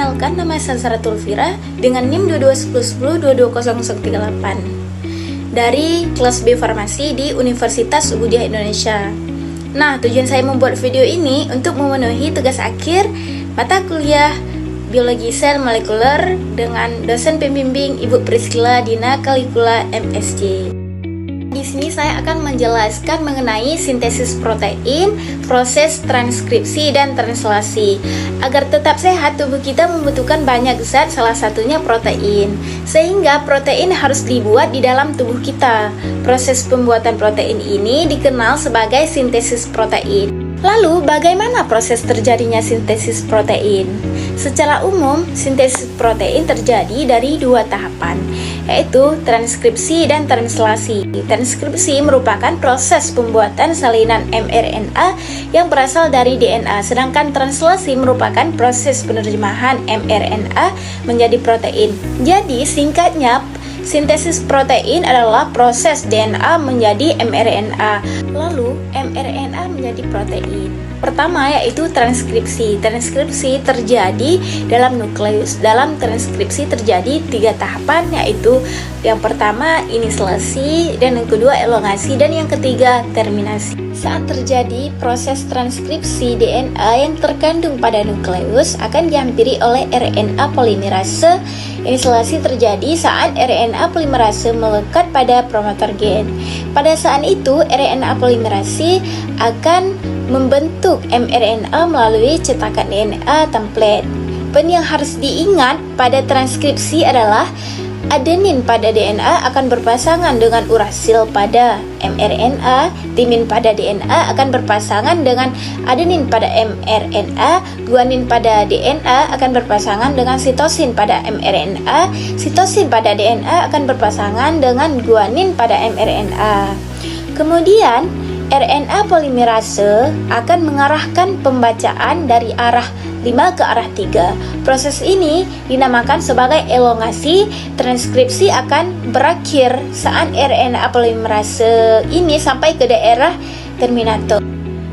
Perkenalkan, nama saya Sarah Tulfira dengan NIM 221010220038 dari kelas B Farmasi di Universitas Ubudiyah Indonesia. Nah, tujuan saya membuat video ini untuk memenuhi tugas akhir mata kuliah Biologi Sel Molekuler dengan dosen pembimbing Ibu Priscilla Dina Kalikula MSc. Di sini saya akan menjelaskan mengenai sintesis protein, proses transkripsi dan translasi. Agar tetap sehat, tubuh kita membutuhkan banyak zat, salah satunya protein. Sehingga protein harus dibuat di dalam tubuh kita. Proses pembuatan protein ini dikenal sebagai sintesis protein. Lalu, bagaimana proses terjadinya sintesis protein? Secara umum, sintesis protein terjadi dari dua tahapan, yaitu transkripsi dan translasi. Transkripsi merupakan proses pembuatan salinan mRNA yang berasal dari DNA, sedangkan translasi merupakan proses penerjemahan mRNA menjadi protein. Jadi, singkatnya, sintesis protein adalah proses DNA menjadi mRNA, lalu mRNA menjadi protein. Pertama yaitu transkripsi. Transkripsi terjadi dalam nukleus. Dalam transkripsi terjadi tiga tahapan, yaitu yang pertama inisiasi, dan yang kedua elongasi, dan yang ketiga terminasi. Saat terjadi proses transkripsi, DNA yang terkandung pada nukleus akan dihampiri oleh RNA polimerase. Inisiasi terjadi saat RNA polimerase melekat pada promotor gen. Pada saat itu, RNA polimerase akan membentuk mRNA melalui cetakan DNA template. Poin yang harus diingat pada transkripsi adalah adenin pada DNA akan berpasangan dengan urasil pada mRNA, timin pada DNA akan berpasangan dengan adenin pada mRNA, guanin pada DNA akan berpasangan dengan sitosin pada mRNA, sitosin pada DNA akan berpasangan dengan guanin pada mRNA. Kemudian, RNA polimerase akan mengarahkan pembacaan dari arah 5 ke arah 3. Proses ini dinamakan sebagai elongasi. Transkripsi akan berakhir saat RNA polimerase ini sampai ke daerah terminator.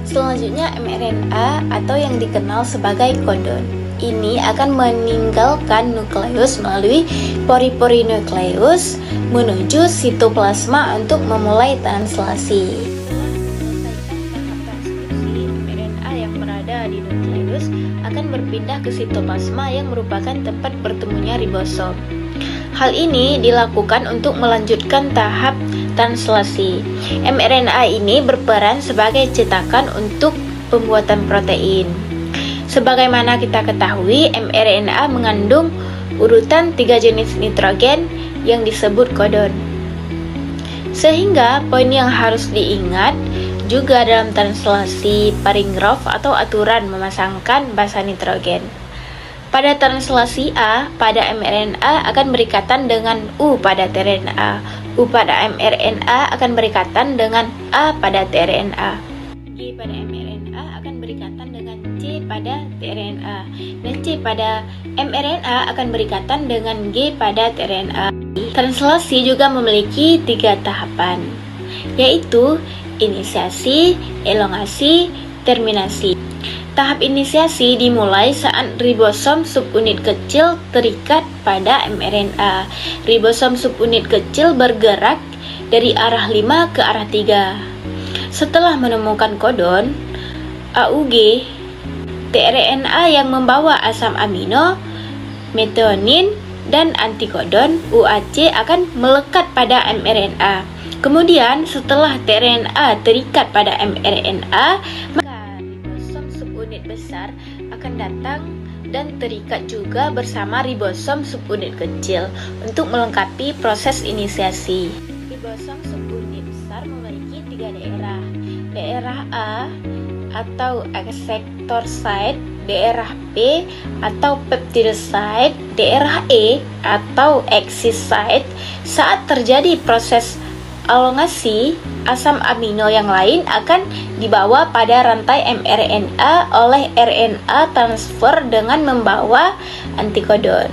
Selanjutnya mRNA atau yang dikenal sebagai kodon. Ini akan meninggalkan nukleus melalui pori-pori nukleus menuju sitoplasma untuk memulai translasi. Di nukleus akan berpindah ke sitoplasma yang merupakan tempat bertemunya ribosom. Hal ini dilakukan untuk melanjutkan tahap translasi. mRNA ini berperan sebagai cetakan untuk pembuatan protein. Sebagaimana kita ketahui, mRNA mengandung urutan 3 jenis nitrogen yang disebut kodon. Sehingga poin yang harus diingat juga dalam translasi paragraf atau aturan memasangkan basa nitrogen. Pada translasi A pada mRNA akan berikatan dengan U pada tRNA. U pada mRNA akan berikatan dengan A pada tRNA. G pada mRNA akan berikatan dengan C pada tRNA. Dan C pada mRNA akan berikatan dengan G pada tRNA. Translasi juga memiliki 3 tahapan, yaitu inisiasi, elongasi, terminasi. Tahap inisiasi dimulai saat ribosom subunit kecil terikat pada mRNA. Ribosom subunit kecil bergerak dari arah 5 ke arah 3. Setelah menemukan kodon, AUG, tRNA yang membawa asam amino, metionin, dan antikodon, UAC akan melekat pada mRNA. Kemudian setelah tRNA terikat pada mRNA, maka ribosom subunit besar akan datang dan terikat juga bersama ribosom subunit kecil untuk melengkapi proses inisiasi. Ribosom subunit besar memiliki 3 daerah. Daerah A atau acceptor site, daerah B atau peptide site, daerah E atau axis site. Saat terjadi proses elongasi, asam amino yang lain akan dibawa pada rantai mRNA oleh RNA transfer dengan membawa antikodon.